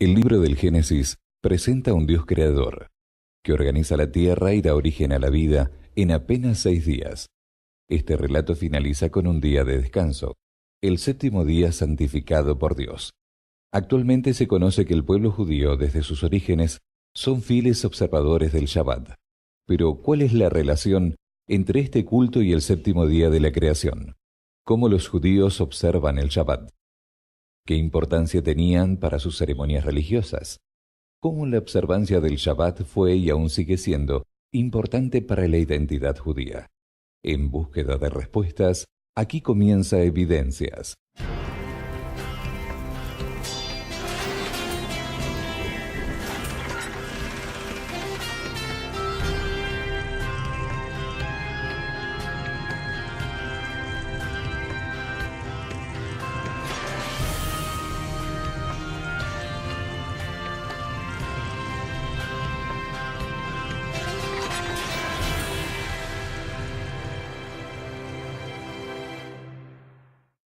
El libro del Génesis presenta a un Dios creador, que organiza la tierra y da origen a la vida en apenas 6 días. Este relato finaliza con un día de descanso, el séptimo día santificado por Dios. Actualmente se conoce que el pueblo judío, desde sus orígenes, son fieles observadores del Shabbat. Pero, ¿cuál es la relación entre este culto y el séptimo día de la creación? ¿Cómo los judíos observan el Shabbat? ¿Qué importancia tenían para sus ceremonias religiosas? ¿Cómo la observancia del Shabbat fue y aún sigue siendo importante para la identidad judía? En búsqueda de respuestas, aquí comienza Evidencias.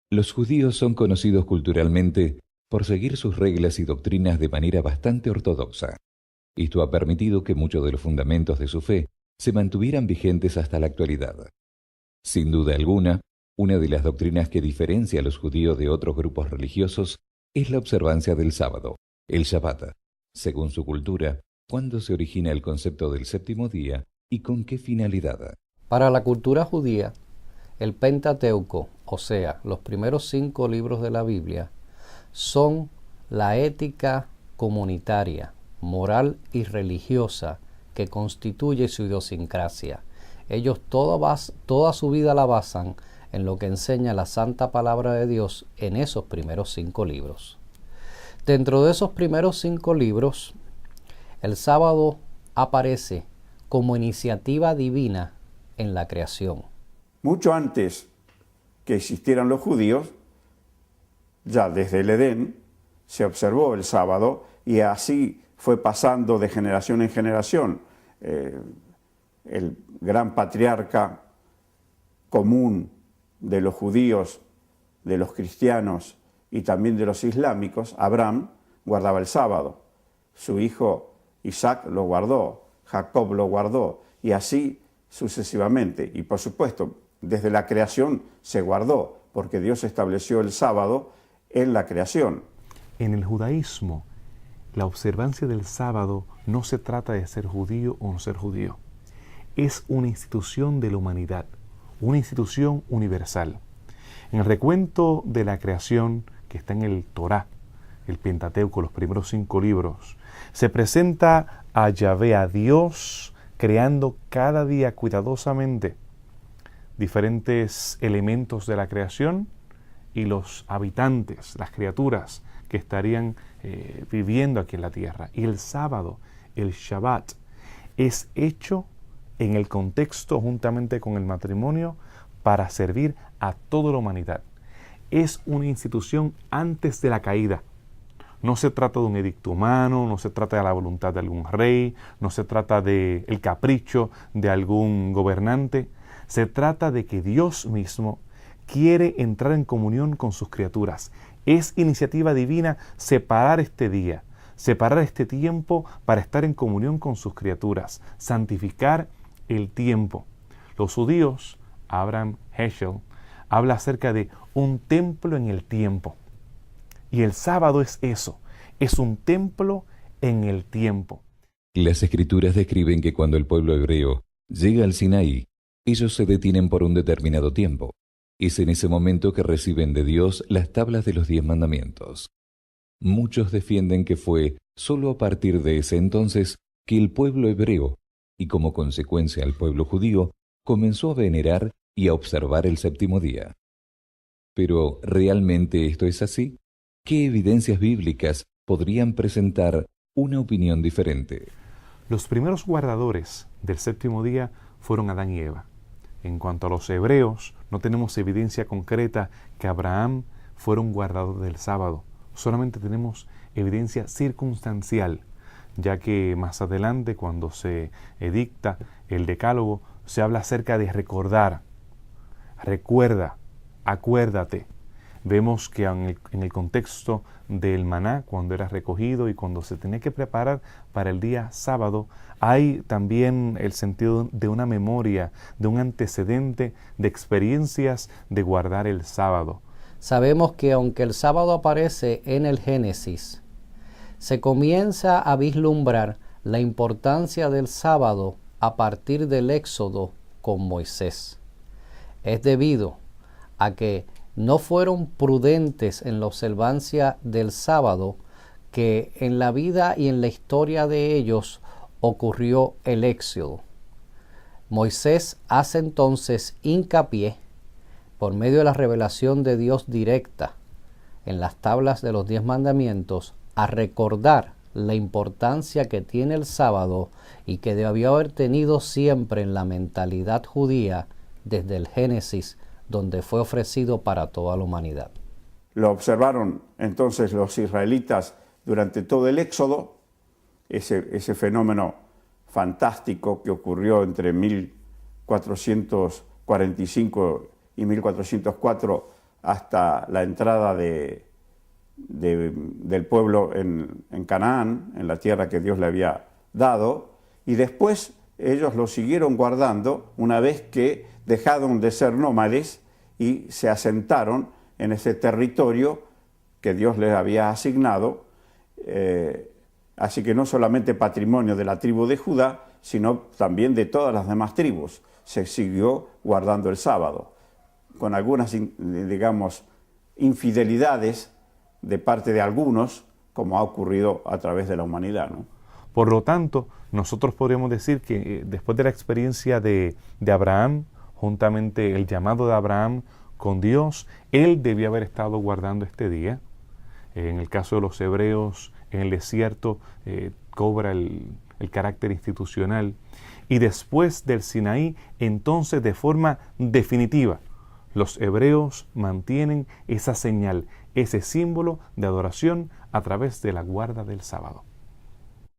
Los judíos son conocidos culturalmente por seguir sus reglas y doctrinas de manera bastante ortodoxa. Esto ha permitido que muchos de los fundamentos de su fe se mantuvieran vigentes hasta la actualidad. Sin duda alguna, una de las doctrinas que diferencia a los judíos de otros grupos religiosos es la observancia del sábado, el Shabbat. Según su cultura, ¿cuándo se origina el concepto del séptimo día y con qué finalidad? Para la cultura judía, el Pentateuco, o sea, los primeros 5 libros de la Biblia, son la ética comunitaria, moral y religiosa que constituye su idiosincrasia. Ellos toda su vida la basan en lo que enseña la santa palabra de Dios en esos primeros 5 libros. Dentro de esos primeros 5 libros, el sábado aparece como iniciativa divina en la creación. Mucho antes que existieran los judíos, ya desde el Edén se observó el sábado y así fue pasando de generación en generación. El gran patriarca común de los judíos, de los cristianos y también de los islámicos, Abraham, guardaba el sábado. Su hijo Isaac lo guardó, Jacob lo guardó y así sucesivamente. Y por supuesto, desde la creación se guardó, porque Dios estableció el sábado en la creación. En el judaísmo, la observancia del sábado no se trata de ser judío o no ser judío. Es una institución de la humanidad, una institución universal. En el recuento de la creación que está en el Torá, el Pentateuco, los primeros 5 libros, se presenta a Yahvé, a Dios, creando cada día cuidadosamente diferentes elementos de la creación y los habitantes, las criaturas que estarían viviendo aquí en la tierra. Y el sábado, el Shabbat, es hecho en el contexto juntamente con el matrimonio para servir a toda la humanidad. Es una institución antes de la caída. No se trata de un edicto humano, no se trata de la voluntad de algún rey, no se trata del capricho de algún gobernante. Se trata de que Dios mismo quiere entrar en comunión con sus criaturas. Es iniciativa divina separar este día, separar este tiempo para estar en comunión con sus criaturas, santificar el tiempo. Los judíos, Abraham Heschel, habla acerca de un templo en el tiempo. Y el sábado es eso, es un templo en el tiempo. Las escrituras describen que cuando el pueblo hebreo llega al Sinaí, ellos se detienen por un determinado tiempo. Es en ese momento que reciben de Dios las tablas de los 10 mandamientos. Muchos defienden que fue solo a partir de ese entonces que el pueblo hebreo, y como consecuencia el pueblo judío, comenzó a venerar y a observar el séptimo día. Pero, ¿realmente esto es así? ¿Qué evidencias bíblicas podrían presentar una opinión diferente? Los primeros guardadores del séptimo día fueron Adán y Eva. En cuanto a los hebreos, no tenemos evidencia concreta que Abraham fuera un guardador del sábado. Solamente tenemos evidencia circunstancial, ya que más adelante, cuando se edicta el decálogo, se habla acerca de recordar. Recuerda, acuérdate. Vemos que en el contexto del maná, cuando era recogido y cuando se tenía que preparar para el día sábado, hay también el sentido de una memoria, de un antecedente, de experiencias de guardar el sábado. Sabemos que aunque el sábado aparece en el Génesis, se comienza a vislumbrar la importancia del sábado a partir del Éxodo con Moisés. Es debido a que no fueron prudentes en la observancia del sábado que en la vida y en la historia de ellos ocurrió el Éxodo. Moisés hace entonces hincapié, por medio de la revelación de Dios directa en las tablas de los 10 mandamientos, a recordar la importancia que tiene el sábado y que debió haber tenido siempre en la mentalidad judía desde el Génesis, donde fue ofrecido para toda la humanidad. Lo observaron entonces los israelitas durante todo el Éxodo, ese fenómeno fantástico que ocurrió entre 1445 y 1404 hasta la entrada del pueblo en Canaán, en la tierra que Dios le había dado, y después ellos lo siguieron guardando una vez que dejaron de ser nómades y se asentaron en ese territorio que Dios les había asignado, así que no solamente patrimonio de la tribu de Judá, sino también de todas las demás tribus. Se siguió guardando el sábado, con algunas, digamos, infidelidades de parte de algunos, como ha ocurrido a través de la humanidad, ¿no? Por lo tanto, nosotros podríamos decir que después de la experiencia de Abraham, juntamente el llamado de Abraham con Dios, él debió haber estado guardando este día. En el caso de los hebreos, en el desierto, cobra el carácter institucional. Y después del Sinaí, entonces de forma definitiva, los hebreos mantienen esa señal, ese símbolo de adoración a través de la guarda del sábado.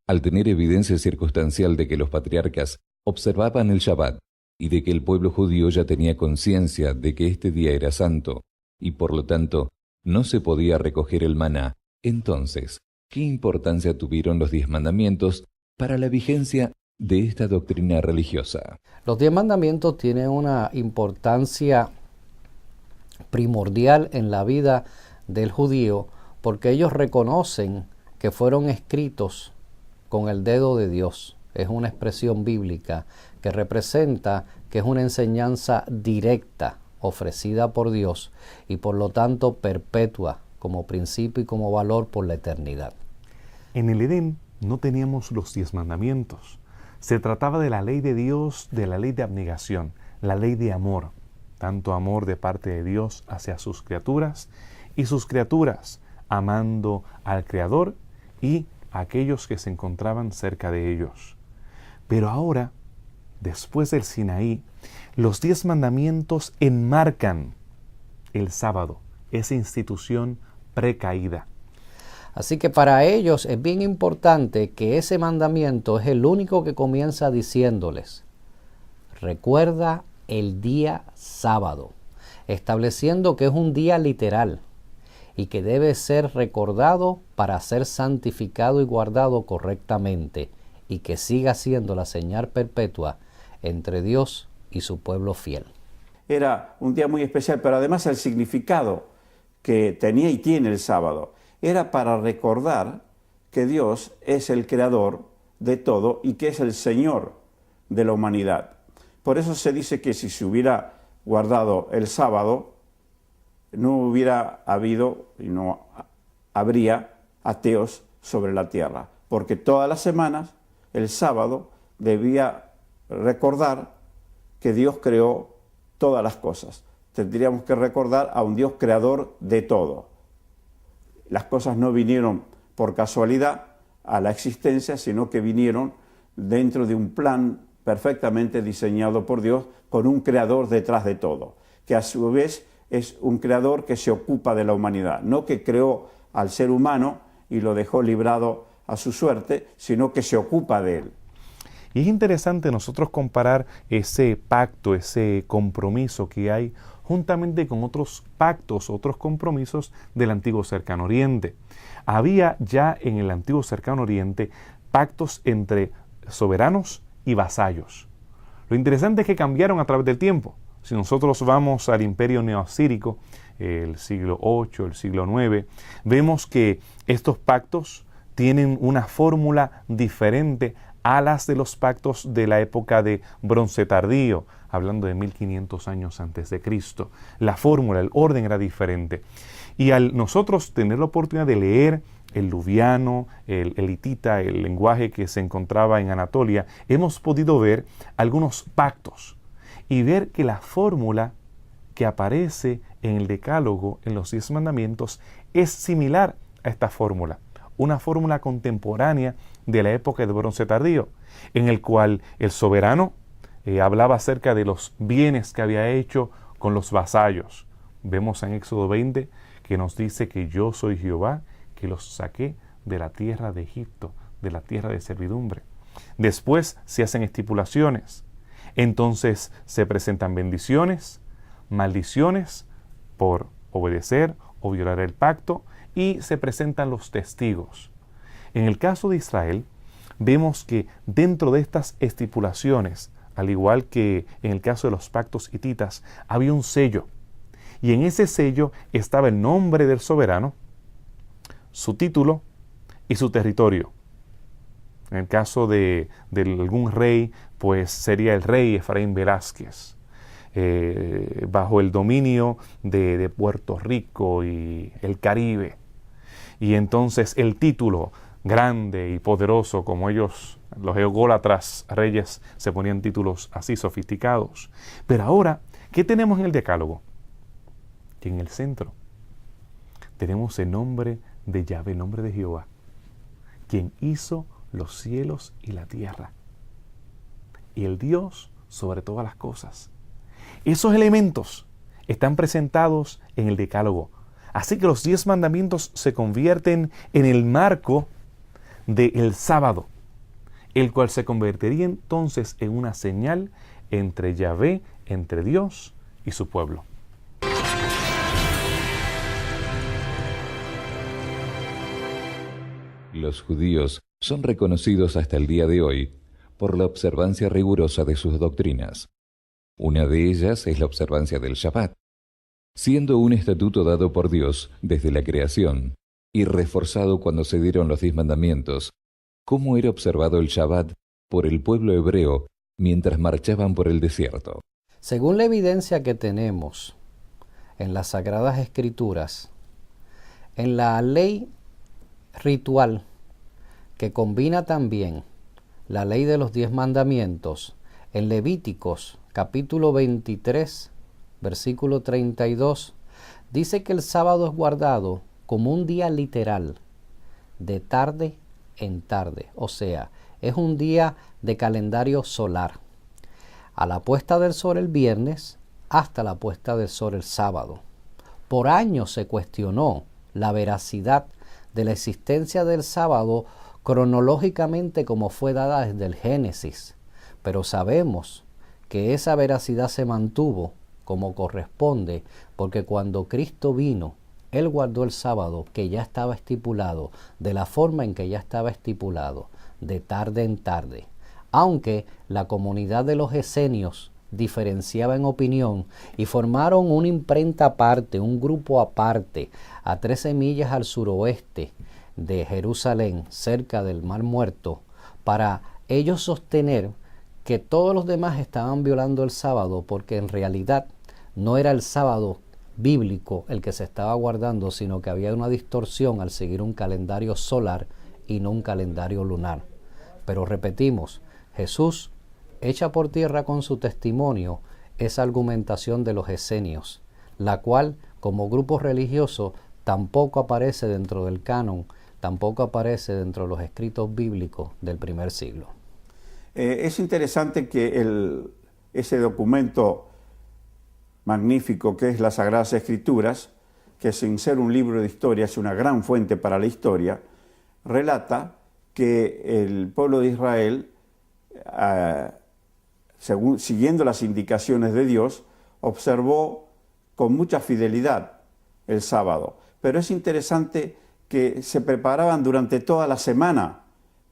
Al tener evidencia circunstancial de que los patriarcas observaban el Shabbat y de que el pueblo judío ya tenía conciencia de que este día era santo y por lo tanto no se podía recoger el maná, entonces, ¿qué importancia tuvieron los 10 mandamientos para la vigencia de esta doctrina religiosa? Los 10 mandamientos tienen una importancia primordial en la vida del judío porque ellos reconocen que fueron escritos con el dedo de Dios. Es una expresión bíblica que representa que es una enseñanza directa ofrecida por Dios y por lo tanto perpetua como principio y como valor por la eternidad. En el Edén no teníamos los 10 mandamientos. Se trataba de la ley de Dios, de la ley de abnegación, la ley de amor. Tanto amor de parte de Dios hacia sus criaturas y sus criaturas amando al Creador y a aquellos que se encontraban cerca de ellos. Pero ahora, después del Sinaí, los 10 mandamientos enmarcan el sábado, esa institución precaída. Así que para ellos es bien importante que ese mandamiento es el único que comienza diciéndoles: recuerda el día sábado, estableciendo que es un día literal y que debe ser recordado para ser santificado y guardado correctamente y que siga siendo la señal perpetua entre Dios y su pueblo fiel. Era un día muy especial, pero además el significado que tenía y tiene el sábado era para recordar que Dios es el creador de todo y que es el Señor de la humanidad. Por eso se dice que si se hubiera guardado el sábado, no hubiera habido y no habría ateos sobre la tierra, porque todas las semanas el sábado debía recordar que Dios creó todas las cosas. Tendríamos que recordar a un Dios creador de todo. Las cosas no vinieron por casualidad a la existencia, sino que vinieron dentro de un plan perfectamente diseñado por Dios, con un creador detrás de todo, que a su vez es un creador que se ocupa de la humanidad, no que creó al ser humano y lo dejó librado a su suerte, sino que se ocupa de él. Y es interesante nosotros comparar ese pacto, ese compromiso que hay juntamente con otros pactos, otros compromisos del antiguo Cercano Oriente. Había ya en el antiguo Cercano Oriente pactos entre soberanos y vasallos. Lo interesante es que cambiaron a través del tiempo. Si nosotros vamos al imperio neoasírico, el siglo VIII, el siglo IX, vemos que estos pactos tienen una fórmula diferente a las de los pactos de la época de Bronce Tardío, hablando de 1500 años antes de Cristo. La fórmula, el orden era diferente. Y al nosotros tener la oportunidad de leer el luviano, el hitita, el lenguaje que se encontraba en Anatolia, hemos podido ver algunos pactos y ver que la fórmula que aparece en el Decálogo, en los 10 mandamientos, es similar a esta fórmula, una fórmula contemporánea de la época de Bronce Tardío, en el cual el soberano hablaba acerca de los bienes que había hecho con los vasallos. Vemos en Éxodo 20 que nos dice que yo soy Jehová, que los saqué de la tierra de Egipto, de la tierra de servidumbre. Después se hacen estipulaciones. Entonces se presentan bendiciones, maldiciones por obedecer o violar el pacto, y se presentan los testigos. En el caso de Israel, vemos que dentro de estas estipulaciones, al igual que en el caso de los pactos hititas, había un sello. Y en ese sello estaba el nombre del soberano, su título y su territorio. En el caso de algún rey, pues sería el rey Efraín Velázquez, bajo el dominio de Puerto Rico y el Caribe. Y entonces el título grande y poderoso, como ellos, los ególatras reyes, se ponían títulos así sofisticados. Pero ahora, ¿qué tenemos en el Decálogo? Que en el centro tenemos el nombre de Yahvé, el nombre de Jehová, quien hizo los cielos y la tierra, y el Dios sobre todas las cosas. Esos elementos están presentados en el Decálogo. Así que los 10 mandamientos se convierten en el marco del sábado, el cual se convertiría entonces en una señal entre Yahvé, entre Dios y su pueblo. Los judíos son reconocidos hasta el día de hoy por la observancia rigurosa de sus doctrinas. Una de ellas es la observancia del Shabbat, siendo un estatuto dado por Dios desde la creación y reforzado cuando se dieron los 10 mandamientos. ¿Cómo era observado el Shabbat por el pueblo hebreo mientras marchaban por el desierto? Según la evidencia que tenemos en las Sagradas Escrituras, en la ley ritual que combina también la ley de los 10 mandamientos, en Levíticos capítulo 23, versículo 32, dice que el sábado es guardado como un día literal, de tarde en tarde, o sea, es un día de calendario solar, a la puesta del sol el viernes hasta la puesta del sol el sábado. Por años se cuestionó la veracidad de la existencia del sábado cronológicamente como fue dada desde el Génesis, pero sabemos que esa veracidad se mantuvo como corresponde, porque cuando Cristo vino, Él guardó el sábado que ya estaba estipulado, de la forma en que ya estaba estipulado, de tarde en tarde. Aunque la comunidad de los esenios diferenciaba en opinión y formaron una imprenta aparte, un grupo aparte, a 13 millas al suroeste de Jerusalén, cerca del Mar Muerto, para ellos sostener que todos los demás estaban violando el sábado, porque en realidad no era el sábado bíblico el que se estaba guardando, sino que había una distorsión al seguir un calendario solar y no un calendario lunar. Pero repetimos, Jesús echa por tierra con su testimonio esa argumentación de los esenios, la cual como grupo religioso tampoco aparece dentro del canon, tampoco aparece dentro de los escritos bíblicos del primer siglo. Es interesante que ese documento magnífico que es las Sagradas Escrituras, que sin ser un libro de historia es una gran fuente para la historia, relata que el pueblo de Israel, siguiendo las indicaciones de Dios, observó con mucha fidelidad el sábado. Pero es interesante que se preparaban durante toda la semana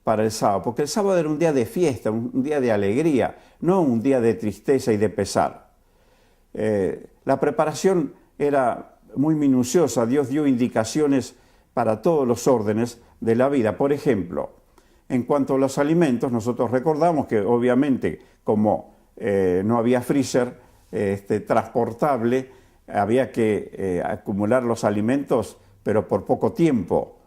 para el sábado, porque el sábado era un día de fiesta, un día de alegría, no un día de tristeza y de pesar. La preparación era muy minuciosa, Dios dio indicaciones para todos los órdenes de la vida. Por ejemplo, en cuanto a los alimentos, nosotros recordamos que obviamente como no había freezer transportable, había que acumular los alimentos, pero por poco tiempo.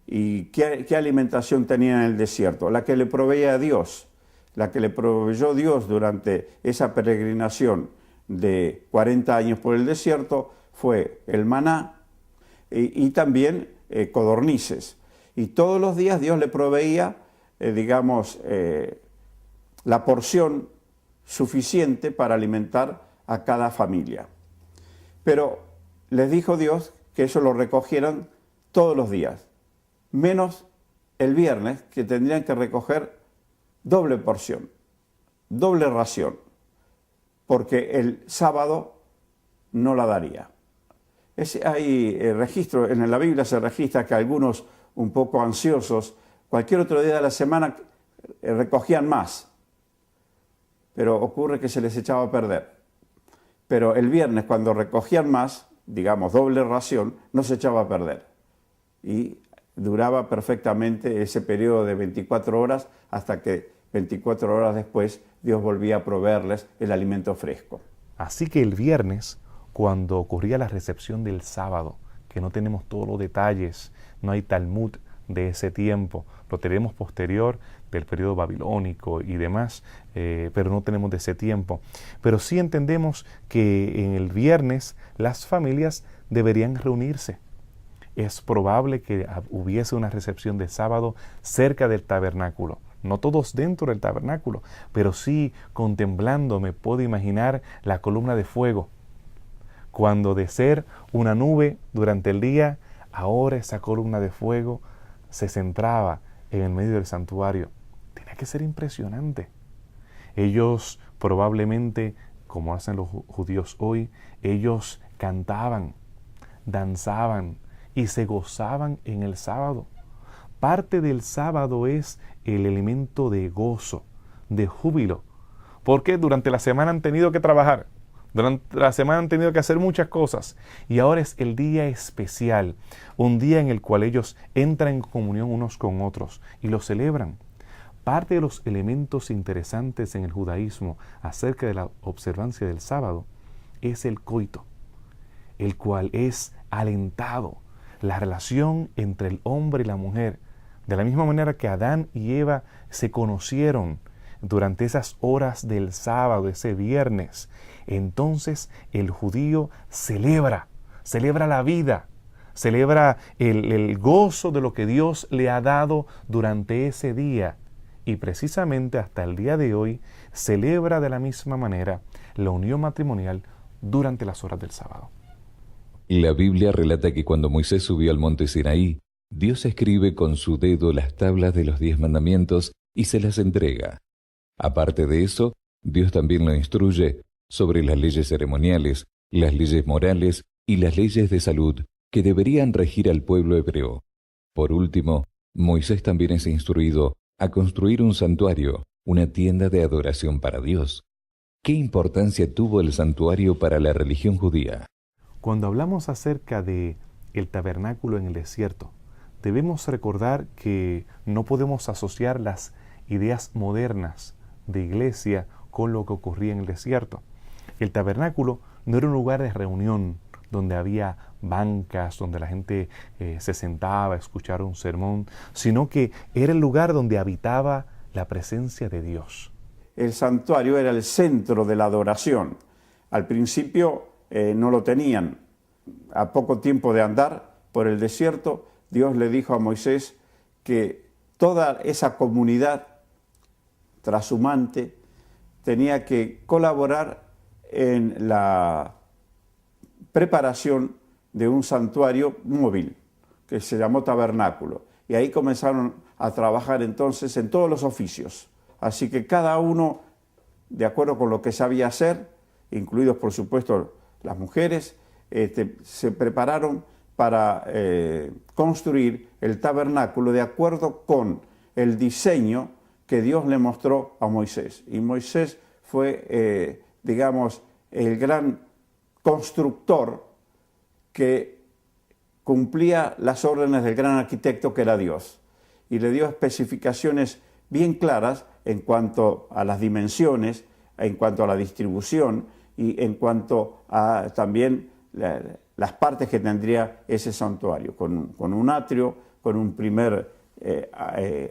¿Y qué alimentación tenía en el desierto? La que le proveía Dios, la que le proveyó Dios durante esa peregrinación de 40 años por el desierto, fue el maná y también codornices. Y todos los días Dios le proveía, la porción suficiente para alimentar a cada familia. Pero les dijo Dios que eso lo recogieran todos los días, menos el viernes, que tendrían que recoger doble porción, doble ración, porque el sábado no la daría. Hay registro, en la Biblia se registra que algunos un poco ansiosos, cualquier otro día de la semana recogían más, pero ocurre que se les echaba a perder. Pero el viernes, cuando recogían más, digamos doble ración, no se echaba a perder. Y duraba perfectamente ese periodo de 24 horas hasta que 24 horas después Dios volvía a proveerles el alimento fresco. Así que el viernes, cuando ocurría la recepción del sábado, que no tenemos todos los detalles, no hay Talmud de ese tiempo, lo tenemos posterior del periodo babilónico y demás, pero no tenemos de ese tiempo. Pero sí entendemos que en el viernes las familias deberían reunirse. Es probable que hubiese una recepción de sábado cerca del tabernáculo. No todos dentro del tabernáculo, pero sí contemplando, me puedo imaginar la columna de fuego. Cuando de ser una nube durante el día, ahora esa columna de fuego se centraba en el medio del santuario. Tenía que ser impresionante. Ellos probablemente, como hacen los judíos hoy, ellos cantaban, danzaban y se gozaban en el sábado. Parte del sábado es el elemento de gozo, de júbilo, porque durante la semana han tenido que trabajar, durante la semana han tenido que hacer muchas cosas y ahora es el día especial, un día en el cual ellos entran en comunión unos con otros y lo celebran. Parte de los elementos interesantes en el judaísmo acerca de la observancia del sábado es el coito, el cual es alentado, la relación entre el hombre y la mujer, de la misma manera que Adán y Eva se conocieron durante esas horas del sábado, ese viernes. Entonces el judío celebra la vida, celebra el gozo de lo que Dios le ha dado durante ese día. Y precisamente hasta el día de hoy celebra de la misma manera la unión matrimonial durante las horas del sábado. La Biblia relata que cuando Moisés subió al monte Sinaí, Dios escribe con su dedo las tablas de los 10 mandamientos y se las entrega. Aparte de eso, Dios también lo instruye sobre las leyes ceremoniales, las leyes morales y las leyes de salud que deberían regir al pueblo hebreo. Por último, Moisés también es instruido a construir un santuario, una tienda de adoración para Dios. ¿Qué importancia tuvo el santuario para la religión judía? Cuando hablamos acerca de el tabernáculo en el desierto, debemos recordar que no podemos asociar las ideas modernas de iglesia con lo que ocurría en el desierto. El tabernáculo no era un lugar de reunión donde había bancas, donde la gente se sentaba a escuchar un sermón, sino que era el lugar donde habitaba la presencia de Dios. El santuario era el centro de la adoración. Al principio no lo tenían. A poco tiempo de andar por el desierto, Dios le dijo a Moisés que toda esa comunidad trashumante tenía que colaborar en la preparación de un santuario móvil que se llamó tabernáculo. Y ahí comenzaron a trabajar entonces en todos los oficios. Así que cada uno, de acuerdo con lo que sabía hacer, incluidos por supuesto las mujeres, se prepararon para construir el tabernáculo de acuerdo con el diseño que Dios le mostró a Moisés. Y Moisés fue, digamos, el gran constructor que cumplía las órdenes del gran arquitecto que era Dios. Y le dio especificaciones bien claras en cuanto a las dimensiones, en cuanto a la distribución y en cuanto a también las partes que tendría ese santuario, con un atrio, con un primer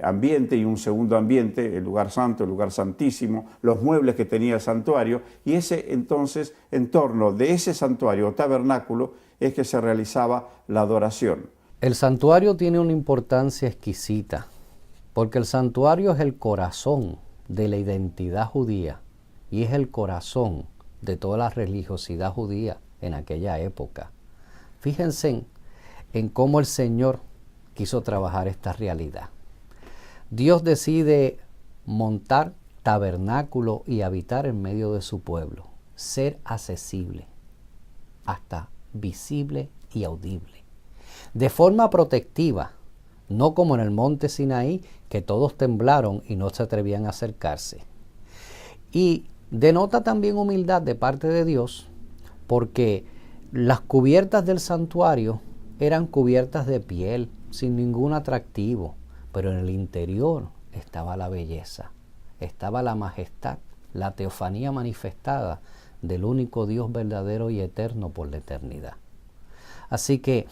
ambiente y un segundo ambiente, el lugar santo, el lugar santísimo, los muebles que tenía el santuario, y ese entonces, en torno de ese santuario o tabernáculo, es que se realizaba la adoración. El santuario tiene una importancia exquisita, porque el santuario es el corazón de la identidad judía y es el corazón de toda la religiosidad judía en aquella época. Fíjense en cómo el Señor quiso trabajar esta realidad. Dios decide montar tabernáculo y habitar en medio de su pueblo, ser accesible, hasta visible y audible, de forma protectiva, no como en el monte Sinaí, que todos temblaron y no se atrevían a acercarse. Y denota también humildad de parte de Dios, porque las cubiertas del santuario eran cubiertas de piel, sin ningún atractivo, pero en el interior estaba la belleza, estaba la majestad, la teofanía manifestada del único Dios verdadero y eterno por la eternidad. Así que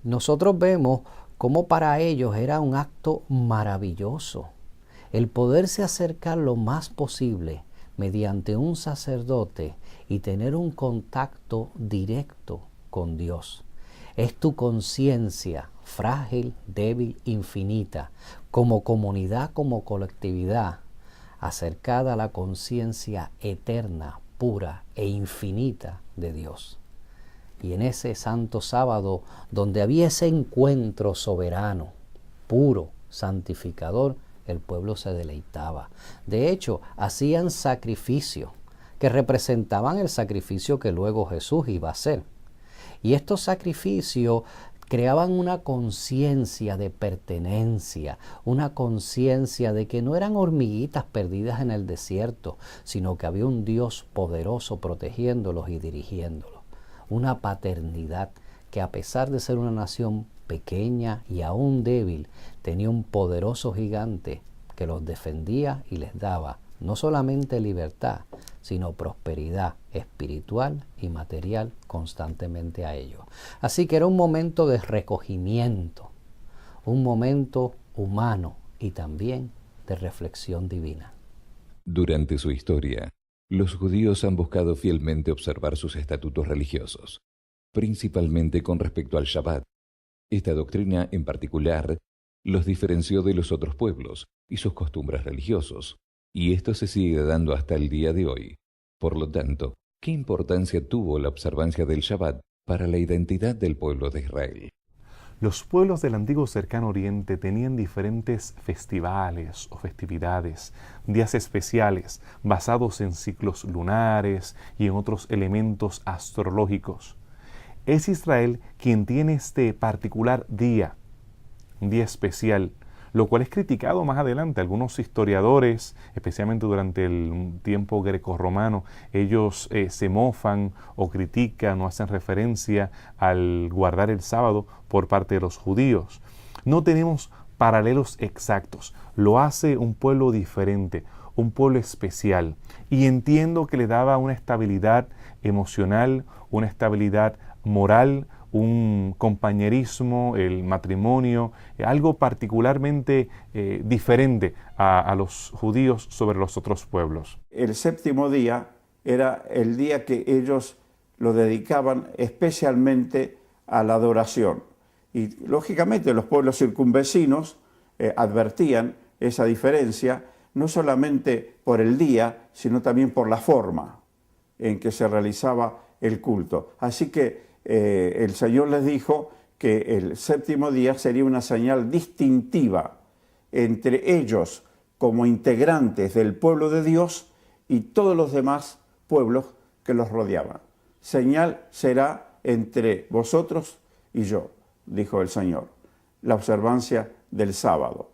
nosotros vemos cómo para ellos era un acto maravilloso el poderse acercar lo más posible mediante un sacerdote y tener un contacto directo con Dios. Es tu conciencia frágil, débil, infinita, como comunidad, como colectividad, acercada a la conciencia eterna, pura e infinita de Dios. Y en ese santo sábado, donde había ese encuentro soberano, puro, santificador, el pueblo se deleitaba. De hecho, hacían sacrificios que representaban el sacrificio que luego Jesús iba a hacer. Y estos sacrificios creaban una conciencia de pertenencia, una conciencia de que no eran hormiguitas perdidas en el desierto, sino que había un Dios poderoso protegiéndolos y dirigiéndolos. Una paternidad que, a pesar de ser una nación pequeña y aún débil, tenía un poderoso gigante que los defendía y les daba no solamente libertad, sino prosperidad espiritual y material constantemente a ellos. Así que era un momento de recogimiento, un momento humano y también de reflexión divina. Durante su historia, los judíos han buscado fielmente observar sus estatutos religiosos, principalmente con respecto al Shabbat. Esta doctrina, en particular, los diferenció de los otros pueblos y sus costumbres religiosos, y esto se sigue dando hasta el día de hoy. Por lo tanto, ¿qué importancia tuvo la observancia del Shabbat para la identidad del pueblo de Israel? Los pueblos del antiguo cercano oriente tenían diferentes festivales o festividades, días especiales basados en ciclos lunares y en otros elementos astrológicos. Es Israel quien tiene este particular día, un día especial, lo cual es criticado más adelante. Algunos historiadores, especialmente durante el tiempo grecorromano, ellos se mofan o critican o hacen referencia al guardar el sábado por parte de los judíos. No tenemos paralelos exactos, lo hace un pueblo diferente, un pueblo especial, y entiendo que le daba una estabilidad emocional, una estabilidad moral, un compañerismo, el matrimonio, algo particularmente diferente a los judíos sobre los otros pueblos. El séptimo día era el día que ellos lo dedicaban especialmente a la adoración. Y lógicamente los pueblos circunvecinos advertían esa diferencia, no solamente por el día, sino también por la forma en que se realizaba el culto. Así que el Señor les dijo que el séptimo día sería una señal distintiva entre ellos como integrantes del pueblo de Dios y todos los demás pueblos que los rodeaban. Señal será entre vosotros y yo, dijo el Señor, la observancia del sábado.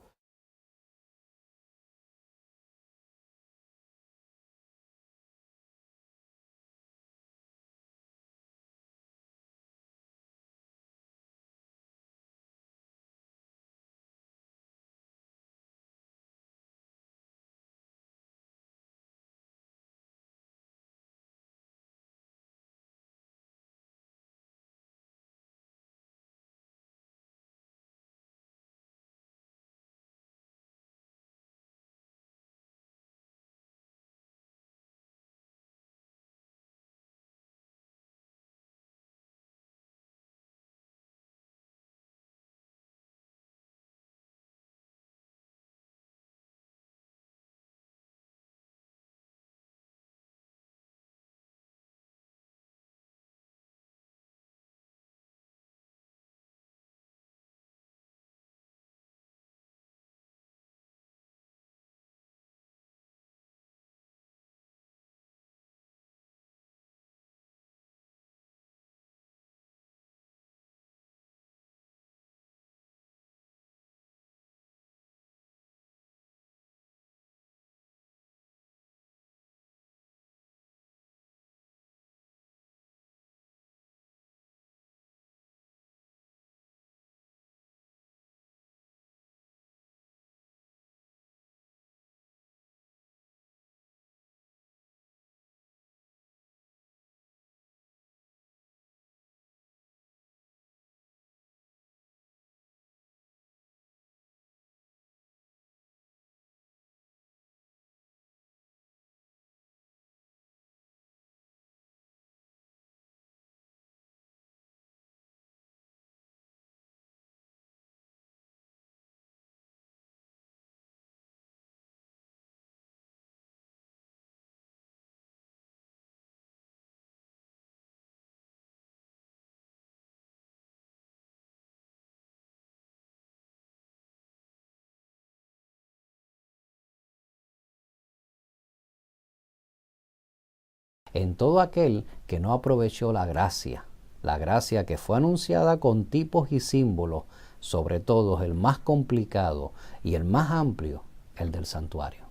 En todo aquel que no aprovechó la gracia que fue anunciada con tipos y símbolos, sobre todo el más complicado y el más amplio, el del santuario.